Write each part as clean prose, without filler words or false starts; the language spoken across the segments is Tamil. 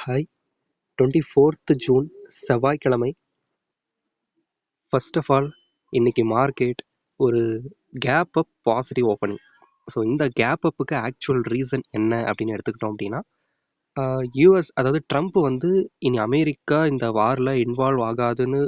ஹாய் 24th ஜூன் செவ்வாய்க்கிழமை. ஃபர்ஸ்ட் ஆஃப் ஆல் இன்னைக்கு மார்க்கெட் ஒரு gap up positive opening. So இந்த கேப் அப்புக்கு ஆக்சுவல் ரீசன் என்ன அப்படின்னு எடுத்துக்கிட்டோம் அப்படின்னா, யூஎஸ் அதாவது ட்ரம்ப் வந்து இனி அமெரிக்கா இந்த வாரில் இன்வால்வ் ஆகாதுன்னு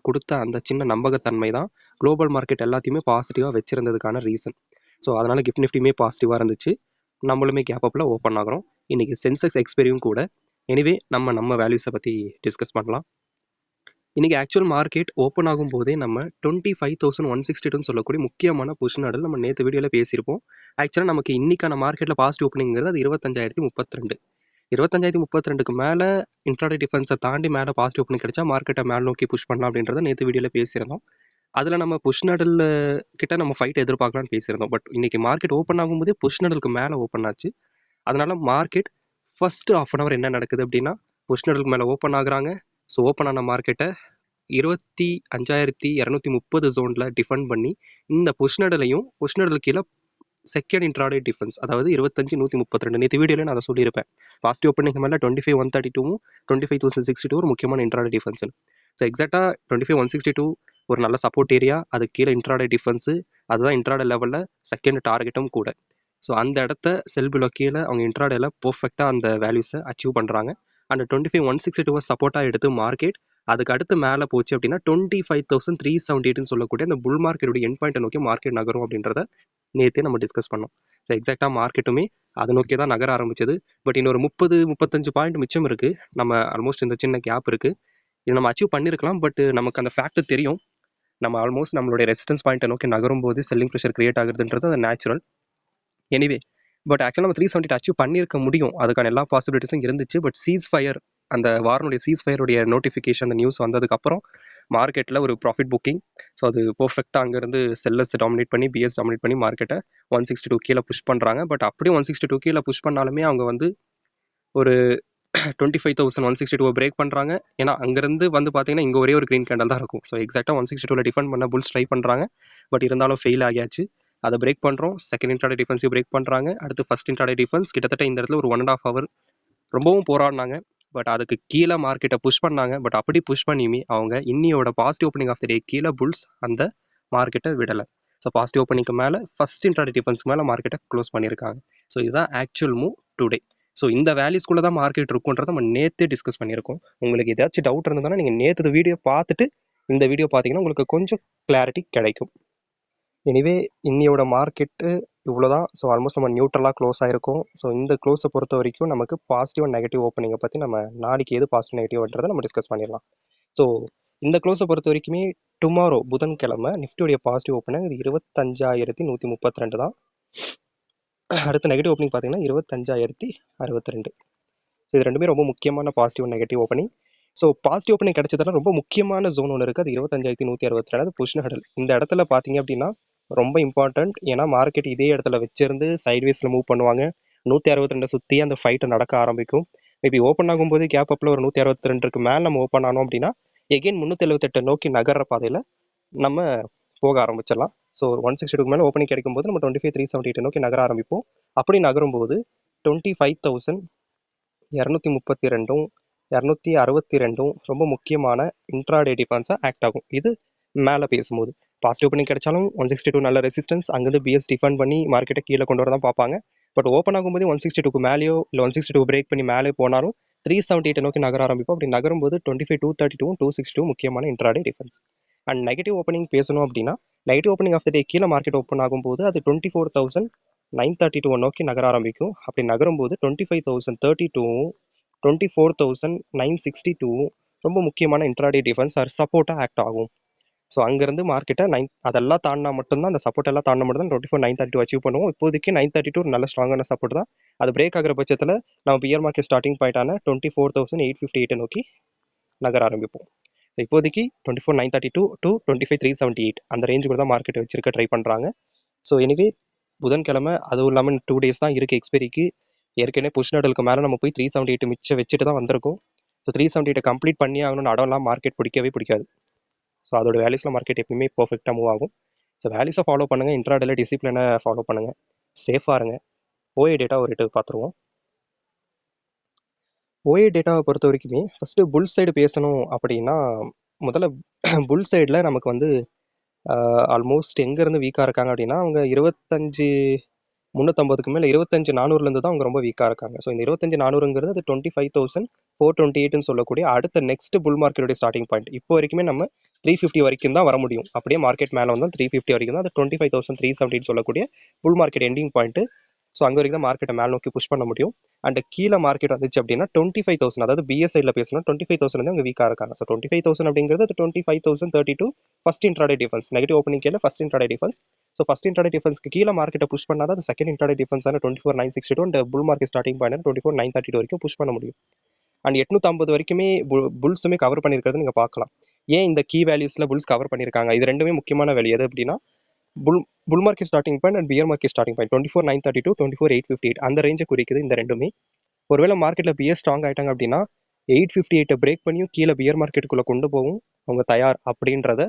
கொடுத்த அந்த சின்ன நம்பகத்தன்மை தான் குளோபல் மார்க்கெட் எல்லாத்தையுமே பாசிட்டிவாக வச்சுருந்ததுக்கான ரீசன். ஸோ அதனால் கிஃப்ட் நிஃப்டியுமே பாசிட்டிவாக இருந்துச்சு, நம்மளுமே கேப் அப்பில் ஓப்பன் ஆகிறோம். இன்றைக்கி சென்செக்ஸ் எக்ஸ்பெரியும் கூட. எனிவே நம்ம வேல்யூஸை பற்றி டிஸ்கஸ் பண்ணலாம். இன்றைக்கி ஆக்சுவல் மார்க்கெட் ஓப்பன் ஆகும்போதே நம்ம 25,162 சொல்லக்கூடிய முக்கியமான பொசிஷன் ஆர்டர் நம்ம நேற்று வீடியோவில் பேசியிருப்போம். ஆக்சுவலாக நமக்கு இன்றைக்கான மார்க்கெட்டில் பாசிட்டிவ் ஓப்பனிங்கிறது அது 25,032. 25,032க்கு மேலே இன்ட்ராடே டிஃபென்ஸை தாண்டி மேலே பாசிட்டிவ் ஓப்பனிங் கிடைச்சா மார்க்கெட்டை மேலே நோக்கி புஷ் பண்ணலாம் அப்படின்றத நேற்று வீடியோவில் பேசியிருந்தோம். அதில் நம்ம புஷ் நடல் கிட்ட நம்ம ஃபைட் எதிர்பார்க்கலாம்னு பேசியிருந்தோம். பட் இன்றைக்கி மார்க்கெட் ஓப்பன் ஆகும்போதே புஷ் நடலுக்கு மேலே ஓப்பன் ஆச்சு. அதனால் market first half an hour என்ன நடக்குது அப்படின்னா, புஷ் நடலுக்கு மேலே ஓப்பன் ஆகுறாங்க. ஸோ ஓப்பன் ஆன மார்க்கெட்டை 25,230 ஜோனில் டிஃபெண்ட் பண்ணி இந்த புஷ் நடல் கீழே செகண்ட் இன்ட்ராடே டிஃபென்ஸ், அதாவது 25,132. நேற்று வீடியோவில் நான் அதை சொல்லியிருப்பேன். பாசிட்டிவ் ஓப்பனிங் மேலே 25,132 25,062 ஒரு முக்கியமான இன்ட்ராடே டிஃபென்ஸ். ஸோ எக்ஸாக்டாக 25,162 ஒரு நல்ல சப்போர்ட் ஏரியா, அது கீழே இன்ட்ராடே டிஃபென்ஸு, அதுதான் இன்ட்ராடே லெவலில் செகண்ட் டார்கெட்டும் கூட. ஸோ அந்த இடத்த செல் பிலோ கீழே அவங்க இன்ட்ராடேல பர்ஃபெக்டாக அந்த வேல்யூஸை அச்சீவ் பண்ணுறாங்க. அந்த 25,162 சப்போர்ட்டாக எடுத்து மார்க்கெட் அதுக்கு அடுத்து மேலே போச்சு அப்படின்னா 25,378 சொல்லக்கூடிய அந்த புல் மார்க்கெட்டோட எண்ட் பாயிண்ட்டை நோக்கி மார்க்கெட் நகரும் அப்படின்றத நேற்றே நம்ம டிஸ்கஸ் பண்ணோம். ஸோ எக்ஸாக்டாக மார்க்கெட்டுமே அதை நோக்கி தான் நகர ஆரம்பிச்சது. பட் இன்னொரு 30-35 பாயிண்ட் மிச்சம் இருக்குது. நம்ம ஆல்மோஸ்ட் இந்த சின்ன கேப் இருக்குது, இதை நம்ம அச்சீவ் பண்ணியிருக்கலாம். பட் நமக்கு அந்த ஃபேக்ட் தெரியும், நம்ம ஆல்மோஸ்ட் நம்மளுடைய ரெசிஸ்டன்ஸ் பாயிண்ட்டை நோக்கி நகரும் போது செல்லிங் ப்ரெஷர் கிரியேட் ஆகுதுன்றது அது நேச்சுரல். எனிவே பட் ஆக்சுவலாக நம்ம 370 அச்சீவ் பண்ணியிருக்க முடியும், அதுக்கான எல்லா பாசிபிலிட்டிஸும் இருந்துச்சு. பட் சீஸ் ஃபயர், அந்த வாரனுடைய சீஸ் ஃபயருடைய நோட்டிஃபிகேஷன், அந்த நியூஸ் வந்ததுக்கப்புறம் மார்க்கெட்டில் ஒரு ப்ராஃபிட் புக்கிங். ஸோ அது பர்ஃபெக்டாக அங்கேருந்து செல்லர்ஸ் டாமினேட் பண்ணி பிஎஸ் டாமினேட் பண்ணி மார்க்கெட்டை 162 கீழே புஷ் பண்ணுறாங்க. பட் அப்படியே 162 கீழே புஷ் பண்ணாலுமே அவங்க வந்து ஒரு 25,162 பிரேக் பண்ணுறாங்க. ஏன்னா அங்கேருந்து வந்து பார்த்தீங்கன்னா இங்கே ஒரே ஒரு க்ரீன் கேண்டல் தான் இருக்கும். ஸோ எக்ஸாக்டாக 162 டிஃபெண்ட் பண்ண புல்ஸ் ட்ரை பண்ணுறாங்க. பட் இருந்தாலும் ஃபெயில் ஆகியாச்சு. அதை பிரேக் பண்ணுறோம். செகண்ட் இன்ட்ராடே டிஃபென்ஸையும் பிரேக் பண்ணுறாங்க. அடுத்து ஃபஸ்ட் இன்ட்ராடே டிஃபென்ஸ் கிட்டத்தட்ட இந்த இடத்துல ஒரு 1.5 hour ரொம்பவும் போராடினாங்க. பட் அதுக்கு கீழே மார்க்கெட்டை புஷ் பண்ணாங்க. பட் அப்படி புஷ் பண்ணியுமே அவங்க இன்னியோட பாசிட்டிவ் ஓப்பனிங் ஆஃப் த டே கீழே புல்ஸ் அந்த மார்க்கெட்டை விடலை. ஸோ பாசிட்டிவ் ஓப்பனிங்க்கு மேலே ஃபஸ்ட் இன்ட்ராடே டிஃபென்ஸ்க்கு மேலே மார்க்கெட்டை க்ளோஸ் பண்ணியிருக்காங்க. ஸோ இதுதான் ஆக்சுவல் மூவ் டுடே. ஸோ இந்த வேல்யூஸ்குள்ளே தான் மார்க்கெட் இருக்குன்றதை நம்ம நேற்றே டிஸ்கஸ் பண்ணியிருக்கோம். உங்களுக்கு ஏதாச்சும் டவுட் இருந்ததுன்னா நீங்கள் நேற்று வீடியோ பார்த்துட்டு இந்த வீடியோ பார்த்தீங்கன்னா உங்களுக்கு கொஞ்சம் கிளாரிட்டி கிடைக்கும். எனிவே இன்னியோட மார்க்கெட்டு இவ்வளோ தான். ஸோ ஆல்மோஸ்ட் நம்ம நியூட்ரலாக க்ளோஸ் ஆகிருக்கும். ஸோ இந்த க்ளோஸை பொறுத்த வரைக்கும் நமக்கு பாசிட்டிவ் அண்ட் நெகட்டிவ் ஓப்பனிங்கை பற்றி நம்ம நாளைக்கு எது பாசிட்டிவ் நெகட்டிவ்ன்றதை நம்ம டிஸ்கஸ் பண்ணிடலாம். ஸோ இந்த க்ளோஸை பொறுத்த வரைக்குமே டுமாரோ புதன்கிழமை நிஃப்டியோடைய பாசிட்டிவ் ஓப்பனிங் 25,132 தான். அடுத்த நெகட்டிவ் ஓப்பனிங் பார்த்தீங்கன்னா 25,062. ஸோ இது ரெண்டுமே ரொம்ப முக்கியமான positive negative opening. So positive opening கிடைச்சதெல்லாம் ரொம்ப முக்கியமான ஜோன் ஒன்று இருக்குது, அது 25,162 புஷ் ஹடல். இந்த இடத்துல பார்த்தீங்க அப்படின்னா ரொம்ப இம்பார்ட்டண்ட். ஏன்னா மார்க்கெட் இதே இடத்துல வச்சிருந்து சைட்வேஸில் மூவ் பண்ணுவாங்க. 162 சுற்றி அந்த ஃபைட்டை நடக்க ஆரம்பிக்கும். மேபி ஓப்பன் ஆகும்போது கேப் அப்பில் ஒரு 162க்கு மேலே நம்ம ஓப்பன் ஆனோம் அப்படின்னா எகெயின் 378 நோக்கி நகர்ற பாதையில் நம்ம போக ஆரம்பிச்சிடலாம். ஸோ 162க்கு மேலே ஓப்பனிங் கிடைக்கும்போது நம்ம 25,378 நோக்கி நகர ஆரம்பிப்போம். அப்படி நகரும்போது 25,232 262 ரொம்ப முக்கியமான இன்ட்ராடே டிஃபென்ஸாக ஆக்ட் ஆகும். இது மேலே பேசும்போது பாசிட்டிவ் ஓப்பனிங் கிடைச்சாலும் 162 நல்ல ரெசிஸ்டன்ஸ், அங்கேருந்து பிஎஸ் டிஃபெண்ட் பண்ணி மார்க்கெட்டை கீழே கொண்டு வர தான் பார்ப்பாங்க. பட் ஓப்பன் ஆகும்போது 162க்கு மேலேயோ இல்லை 162 பிரேக் பண்ணி மேலே போனாலும் 378 நோக்கி நகர ஆரம்பிப்போம். அப்படி நகரும்போது 25,232 262 முக்கியமான intraday defence. And negative opening பேசணும் அப்படின்னா நெகட்டிவ் ஓப்பனிங் ஆஃப் த டே கீழே மார்க்கெட் ஓப்பன் ஆகும்போது அது 24,932 நோக்கி நகர ஆரம்பிக்கும். அப்படி நகரும்போது 25,032 24,962 ரொம்ப முக்கியமான இன்ட்ராடே டிஃபென்ஸ் ஆர் சப்போர்ட்டாக ஆக்ட் ஆகும். ஸோ அங்கேருந்து மார்க்கெட்டை அதெல்லாம் தாண்டினா மட்டும்தான், அந்த சப்போர்ட் எல்லாம் தாண்டினா மட்டும் தான் 24,932 அச்சீவ் பண்ணுவோம். இப்போதைக்கு 932 ஒரு நல்ல ஸ்ட்ராங்கான சப்போர்ட் தான். அது பிரேக் ஆகிற பட்சத்தில் நம்ம பியர் மார்க்கெட் ஸ்டார்டிங் பாயிண்டான 24,858 நோக்கி நகர ஆரம்பிப்போம். இப்போதைக்கு 24,932 to 25,378 அந்த ரேஞ்சுக்கு தான் மார்க்கெட் வச்சிருக்க ட்ரை பண்ணுறாங்க. ஸோ எனிவே புதன்கிழமை, அதுவும் இல்லாமல் 2 days தான் இருக்குது எக்ஸ்பெரிக்கு. ஏற்கனவே புஷ் நடலுக்கு மேலே நம்ம போய் 378 மிச்சம் வச்சுட்டு தான் வந்திருக்கோம். ஸோ 378 கம்ப்ளீட் பண்ணி ஆகணும்னு அடம்லாம் மார்க்கெட் பிடிக்காது. ஸோ அதோட வேல்யூஸில் மார்க்கெட் எப்பவுமே பர்ஃபெக்டாக மூவ் ஆகும். ஸோ வேல்யூஸை ஃபாலோ பண்ணுங்கள், இன்ட்ராடேல டிசிப்ளினை ஃபாலோ பண்ணுங்கள், சேஃபாக இருங்க. ஓஏ டேட்டா ஒரு ரேட்டு பார்த்துருவோம். ஓஏ டேட்டாவை பொறுத்த வரைக்குமே ஃபஸ்ட்டு புல் சைடு பேசணும் அப்படின்னா முதல்ல புல் சைடில் நமக்கு வந்து ஆல்மோஸ்ட் எங்கேருந்து வீக்காக இருக்காங்க அப்படின்னா அவங்க 25,350க்கு மேலே 25,400லேருந்து தான் அவங்க ரொம்ப வீக்காக இருக்காங்க. ஸோ இந்த 25,400ங்கிறது அது 25,428ன்னு சொல்லக்கூடிய அடுத்த நெக்ஸ்ட் புல் மார்க்கெட்டுடைய ஸ்டார்டிங் பாயிண்ட். இப்போ வரைக்குமே நம்ம 350 வரைக்கும் தான் வர முடியும். அப்படியே மார்க்கெட் மேலே வந்தால் 350 வரைக்கும் தான் அது 25,370 சொல்லக்கூடிய bull market ending point. So அங்கே வரைக்கும் தான் மார்க்கெட்டை மேலே நோக்கி புஷ் பண்ண முடியும். அண்ட் கீழே மார்க்கெட் வந்துச்சு அப்படின்னா 25,000, அதாவது பிஎஸ் சைடில் பேசணும் 25,000 வந்து அவங்க வீக்காக இருக்காங்க. ஸோ 25,000 அப்படிங்கிறது அது 25,032 first intraday defence. Negative opening கீழே first intraday defence. So first intraday டிஃபென்ஸ்க்கு கீழே மார்க்கெட்டை புஷ் பண்ணால் தான் அது செகண்ட் இன்ட்ராடே டிஃபென்ஸான 24,962 and bull market starting point 24,932 வரைக்கும் புஷ் பண்ண முடியும். அண்ட் 850 வரைக்குமே புல்ஸுமே கவர் பண்ணியிருக்கிறது நீங்கள் பார்க்கலாம். ஏன் இந்த கீ வேல்யூஸில் புல்ஸ் கவர் பண்ணியிருக்காங்க? இது ரெண்டுமே முக்கியமான வேல்யூ. எது அப்படின்னா புல் market starting point and pier market starting point 24,932 24,858 அந்த ரேஞ்சை குறிக்குது இந்த ரெண்டுமே. ஒருவேளை மார்க்கெட்டில் பியர் ஸ்ட்ராங் ஆகிட்டாங்க அப்படின்னா 858 பிரேக் பண்ணியும் கீழே பியர் மார்க்கெட்டுக்குள்ளே கொண்டு போகும் அவங்க தயார் அப்படின்றத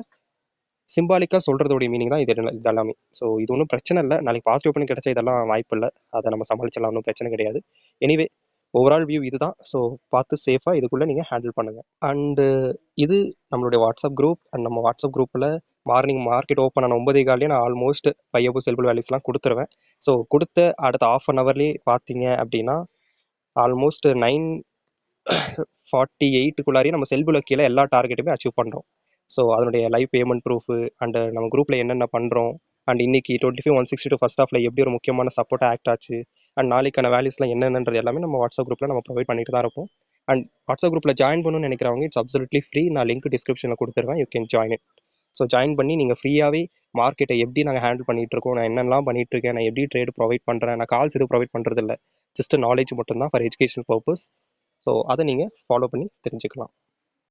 சிம்பாலிக்காக சொல்கிறதோடைய மீனிங் தான் இது எல்லாமே. ஸோ இது ஒன்றும் பிரச்சனை இல்லை. நாளைக்கு பாசிட்டிவ் பண்ணி கிடைச்சா இதெல்லாம் வாய்ப்பு இல்லை. அதை நம்ம சமாளிச்சலாம், ஒன்றும் பிரச்சனை கிடையாது. எனிவே ஓவரால் வியூ இதுதான். ஸோ பார்த்து சேஃபாக இதுக்குள்ளே நீங்கள் ஹேண்டில் பண்ணுங்கள். அண்டு இது நம்மளுடைய வாட்ஸ்அப் குரூப். அண்ட் நம்ம வாட்ஸ்அப் குரூப்பில் மார்னிங் மார்க்கெட் ஓப்பன் ஆன 9:15 நான் ஆல்மோஸ்ட் பையபுல் செல்புல் வேல்யூஸ்லாம் கொடுத்துருவேன். ஸோ கொடுத்த அடுத்த ஆஃப் அன் ஹவர்லேயே பார்த்தீங்க அப்படின்னா ஆல்மோஸ்ட் 9:48க்குள்ளாரையே நம்ம செல்புல கீழே எல்லா டார்கெட்டுமே அச்சீவ் பண்ணுறோம். ஸோ அதனுடைய லைவ் பேமெண்ட் ப்ரூஃபு அண்டு நம்ம குரூப்பில் என்னென்ன பண்ணுறோம் அண்ட் இன்னைக்கு 25,162 ஃபர்ஸ்ட் ஆஃபில் எப்படி ஒரு முக்கியமான சப்போர்ட்டாக ஆக்ட் ஆச்சு அண்ட் நாளைக்கான வேல்யூஸ்லாம் என்னென்னன்றது எல்லாமே நம்ம வாட்ஸ்அப் குரூப்பில் நம்ம ப்ரொவைட் பண்ணிட்டு தான் இருப்போம். அண்ட் வாட்ஸ்அப் குரூப்பில் ஜாயின் பண்ணணும்னு நினைக்கிறவங்க இட்ஸ் அப்சல்யூட்லி ஃப்ரீ. நான் லிங்க் டிஸ்கிரிப்ஷனில் கொடுத்துருவேன். You can join it. So join பண்ணி நீங்கள் ஃப்ரீயாகவே மார்க்கெட்டை எப்படி நாங்கள் ஹேண்டில் பண்ணிகிட்டு இருக்கோம், நான் என்னெல்லாம் பண்ணிட்டு இருக்கேன், நான் எப்படி ட்ரேட் ப்ரொவைட் பண்ணுறேன், நான் கால்ஸ் எதுவும் ப்ரொவைட் பண்ணுறது இல்லை, ஜஸ்ட் நாலேஜ் மட்டும்தான் ஃபார் எஜுகேஷனல் பர்பஸ். ஸோ அதை நீங்கள் ஃபாலோ பண்ணி தெரிஞ்சுக்கலாம்.